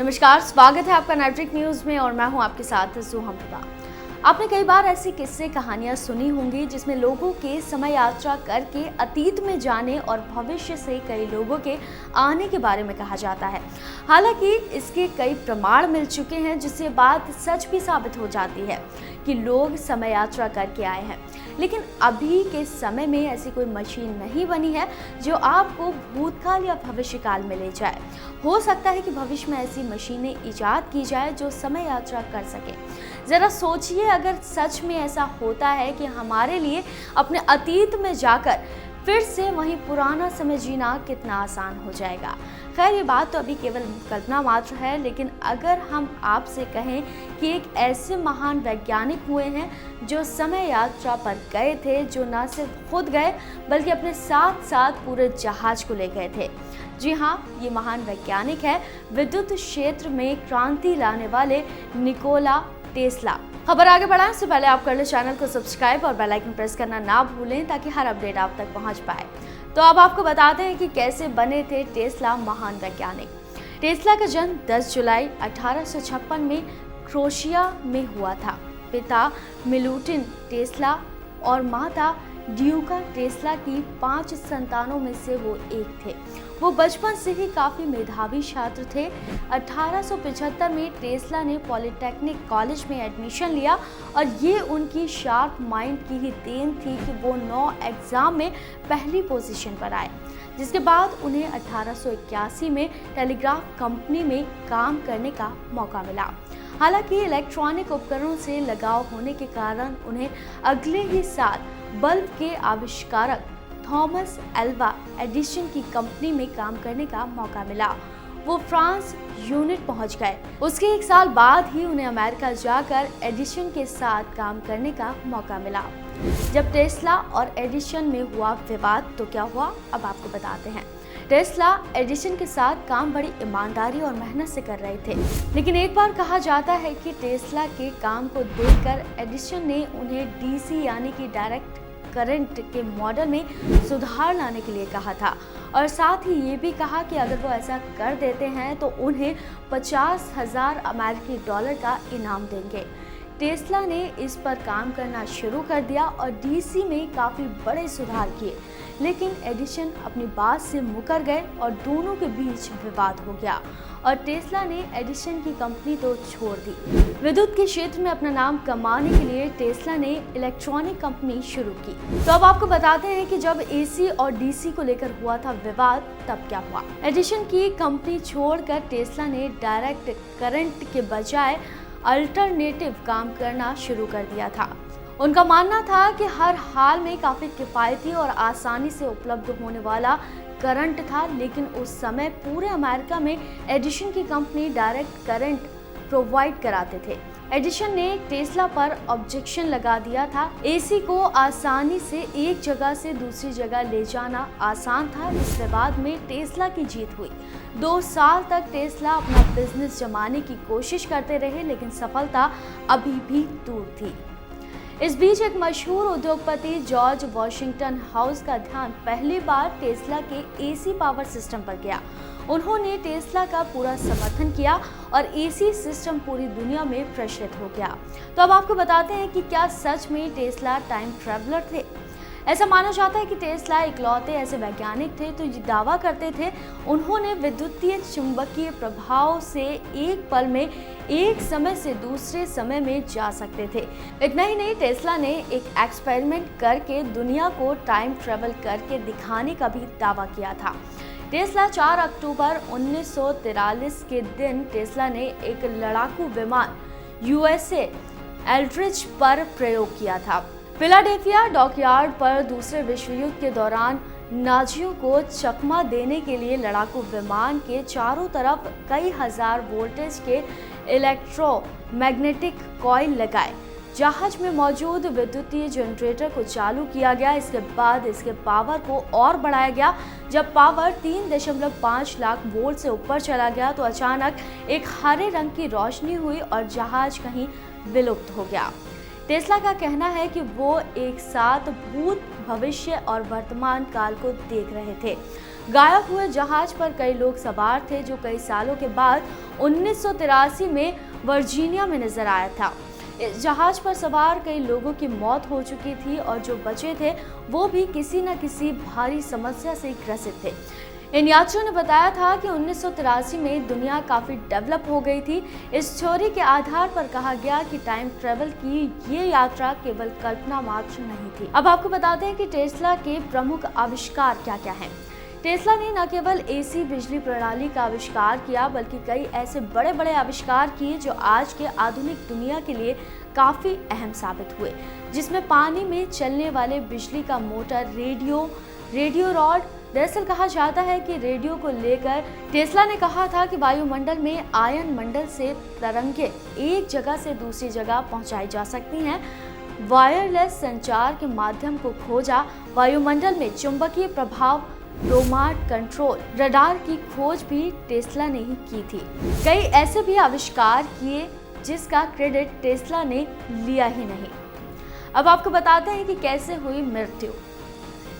नमस्कार, स्वागत है आपका नाइट्रिक न्यूज में और मैं हूं आपके साथ सुहम प्रभा। आपने कई बार ऐसी किस्से कहानियां सुनी होंगी जिसमें लोगों के समय यात्रा करके अतीत में जाने और भविष्य से कई लोगों के आने के बारे में कहा जाता है। हालांकि इसके कई प्रमाण मिल चुके हैं जिससे बात सच भी साबित हो जाती है कि लोग समय यात्रा करके आए हैं। लेकिन अभी के समय में ऐसी कोई मशीन नहीं बनी है जो आपको भूतकाल या भविष्यकाल में ले जाए। हो सकता है कि भविष्य में ऐसी मशीनें इजाद की जाए जो समय यात्रा कर सके। जरा सोचिए, अगर सच में ऐसा होता है कि हमारे लिए अपने अतीत में जाकर फिर से वही पुराना समय जीना कितना आसान हो जाएगा। खैर, ये बात तो अभी केवल कल्पना मात्र है, लेकिन अगर हम आपसे कहें कि एक ऐसे महान वैज्ञानिक हुए हैं जो समय यात्रा पर गए थे, जो न सिर्फ खुद गए बल्कि अपने साथ साथ पूरे जहाज को ले गए थे। जी हाँ, ये महान वैज्ञानिक है विद्युत क्षेत्र में क्रांति लाने वाले निकोला टेस्ला। खबर आगे बढ़ाने से पहले आप कर ले चैनल को सब्सक्राइब और बेल आइकन प्रेस करना ना भूलें ताकि हर अपडेट आप तक पहुंच पाए। तो अब आपको बताते हैं कि कैसे बने थे टेस्ला महान वैज्ञानिक। टेस्ला का जन्म 10 जुलाई 1856 में क्रोएशिया में हुआ था। पिता मिलुटिन टेस्ला और माता ड्यूका टेस्ला की 5 संतानों में से वो एक थे। वो बचपन से ही काफ़ी मेधावी छात्र थे। 1875 में टेस्ला ने पॉलिटेक्निक कॉलेज में एडमिशन लिया और ये उनकी शार्प माइंड की ही देन थी कि वो 9 एग्ज़ाम में पहली पोजीशन पर आए, जिसके बाद उन्हें 1881 में टेलीग्राफ कंपनी में काम करने का मौका मिला। हालांकि इलेक्ट्रॉनिक उपकरणों से लगाव होने के कारण उन्हें अगले ही साल बल्ब के आविष्कारक थॉमस एल्वा एडिसन की कंपनी में काम करने का मौका मिला। वो फ्रांस यूनिट पहुंच गए। उसके एक साल बाद ही उन्हें अमेरिका जाकर एडिसन के साथ काम करने का मौका मिला। जब टेस्ला और एडिसन में हुआ विवाद तो क्या हुआ, अब आपको बताते हैं। टेस्ला एडिसन के साथ काम बड़ी ईमानदारी और मेहनत से कर रहे थे, लेकिन एक बार कहा जाता है कि टेस्ला के काम को देखकर एडिसन ने उन्हें डीसी यानी कि डायरेक्ट करंट के मॉडल में सुधार लाने के लिए कहा था और साथ ही ये भी कहा कि अगर वो ऐसा कर देते हैं तो उन्हें 50,000 अमेरिकी डॉलर का इनाम देंगे। टेस्ला ने इस पर काम करना शुरू कर दिया और डीसी में काफ़ी बड़े सुधार किए, लेकिन एडिसन अपनी बात से मुकर गए और दोनों के बीच विवाद हो गया और टेस्ला ने एडिसन की कंपनी तो छोड़ दी। विद्युत के क्षेत्र में अपना नाम कमाने के लिए टेस्ला ने इलेक्ट्रॉनिक कंपनी शुरू की। तो अब आपको बताते हैं कि जब एसी और डीसी को लेकर हुआ था विवाद, तब क्या हुआ। एडिसन की कंपनी छोड़कर टेस्ला ने डायरेक्ट करंट के बजाय अल्टरनेटिव काम करना शुरू कर दिया था। उनका मानना था कि हर हाल में काफ़ी किफ़ायती और आसानी से उपलब्ध होने वाला करंट था, लेकिन उस समय पूरे अमेरिका में एडिसन की कंपनी डायरेक्ट करंट प्रोवाइड कराते थे। एडिसन ने टेस्ला पर ऑब्जेक्शन लगा दिया था। एसी को आसानी से एक जगह से दूसरी जगह ले जाना आसान था। इस विवाद में टेस्ला की जीत हुई। 2 साल तक टेस्ला अपना बिजनेस जमाने की कोशिश करते रहे, लेकिन सफलता अभी भी दूर थी। इस बीच एक मशहूर उद्योगपति जॉर्ज वॉशिंगटन हाउस का ध्यान पहली बार टेस्ला के एसी पावर सिस्टम पर गया। उन्होंने टेस्ला का पूरा समर्थन किया और एसी सिस्टम पूरी दुनिया में प्रचलित हो गया। तो अब आपको बताते हैं कि क्या सच में टेस्ला टाइम ट्रैवलर थे। ऐसा माना जाता है कि टेस्ला इकलौते ऐसे वैज्ञानिक थे तो ये दावा करते थे उन्होंने विद्युतीय चुंबकीय प्रभाव से एक पल में एक समय से दूसरे समय में जा सकते थे। इतना ही नहीं, टेस्ला ने एक एक्सपेरिमेंट करके दुनिया को टाइम ट्रेवल करके दिखाने का भी दावा किया था। टेस्ला 4 अक्टूबर 1943 के दिन टेस्ला ने एक लड़ाकू विमान यूएसए एल्ड्रिच पर प्रयोग किया था। फिलाडेल्फिया डॉकयार्ड पर दूसरे विश्व युद्ध के दौरान नाजियों को चकमा देने के लिए लड़ाकू विमान के चारों तरफ कई हजार वोल्टेज के इलेक्ट्रोमैग्नेटिक कॉइल लगाए। जहाज में मौजूद विद्युतीय जनरेटर को चालू किया गया। इसके बाद इसके पावर को और बढ़ाया गया। जब पावर 3.5 लाख वोल्ट से ऊपर चला गया तो अचानक एक हरे रंग की रोशनी हुई और जहाज कहीं विलुप्त हो गया। टेस्ला का कहना है कि वो एक साथ भूत, भविष्य और वर्तमान काल को देख रहे थे। गायब हुए जहाज पर कई लोग सवार थे जो कई सालों के बाद 1983 में वर्जीनिया में नजर आया था। इस जहाज पर सवार कई लोगों की मौत हो चुकी थी और जो बचे थे वो भी किसी न किसी भारी समस्या से ग्रसित थे। इन यात्रियों ने बताया था कि 1983 में दुनिया काफी डेवलप हो गई थी। इस थ्योरी के आधार पर कहा गया कि टाइम ट्रेवल की ये यात्रा केवल कल्पना मात्र नहीं थी। अब आपको बताते हैं कि टेस्ला के प्रमुख आविष्कार क्या क्या हैं। टेस्ला ने न केवल एसी बिजली प्रणाली का आविष्कार किया बल्कि कई ऐसे बड़े बड़े आविष्कार किए जो आज के आधुनिक दुनिया के लिए काफी अहम साबित हुए, जिसमें पानी में चलने वाले बिजली का मोटर, रेडियो रॉड। दरअसल कहा जाता है कि रेडियो को लेकर टेस्ला ने कहा था कि वायुमंडल में आयन मंडल से तरंगें एक जगह से दूसरी जगह पहुंचाई जा सकती हैं। वायरलेस संचार के माध्यम को खोजा। वायुमंडल में चुंबकीय प्रभाव, रोमाट कंट्रोल, रडार की खोज भी टेस्ला ने ही की थी। कई ऐसे भी आविष्कार किए जिसका क्रेडिट टेस्ला ने लिया ही नहीं। अब आपको बताते हैं कि कैसे हुई मृत्यु।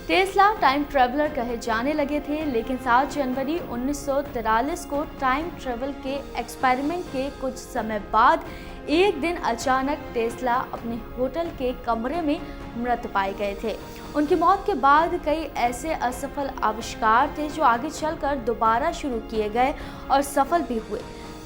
टेस्ला टाइम ट्रेवलर कहे जाने लगे थे, लेकिन 7 जनवरी 1943 को टाइम ट्रेवल के एक्सपेरिमेंट के कुछ समय बाद एक दिन अचानक टेस्ला अपने होटल के कमरे में मृत पाए गए थे। उनकी मौत के बाद कई ऐसे असफल आविष्कार थे जो आगे चलकर दोबारा शुरू किए गए और सफल भी हुए,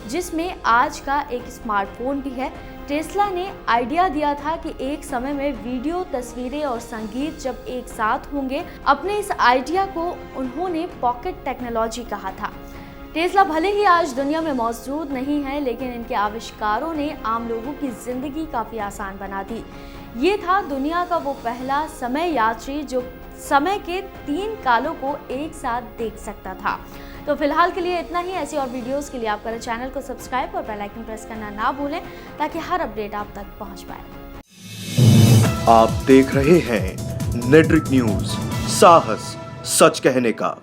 जिसमें आज का एक स्मार्टफोन भी है। टेस्ला ने आइडिया दिया था कि एक समय में वीडियो, तस्वीरें और संगीत जब एक साथ होंगे। अपने इस आइडिया को उन्होंने पॉकेट टेक्नोलॉजी कहा था। टेस्ला भले ही आज दुनिया में मौजूद नहीं है, लेकिन इनके आविष्कारों ने आम लोगों की जिंदगी काफ़ी आसान बना दी। ये था दुनिया का वो पहला समय यात्री जो समय के 3 कालों को एक साथ देख सकता था। तो फिलहाल के लिए इतना ही। ऐसी और वीडियोस के लिए आप करें चैनल को सब्सक्राइब और बेल आइकन प्रेस करना ना भूलें ताकि हर अपडेट आप तक पहुंच पाए। आप देख रहे हैं नेट्रिक न्यूज, साहस सच कहने का।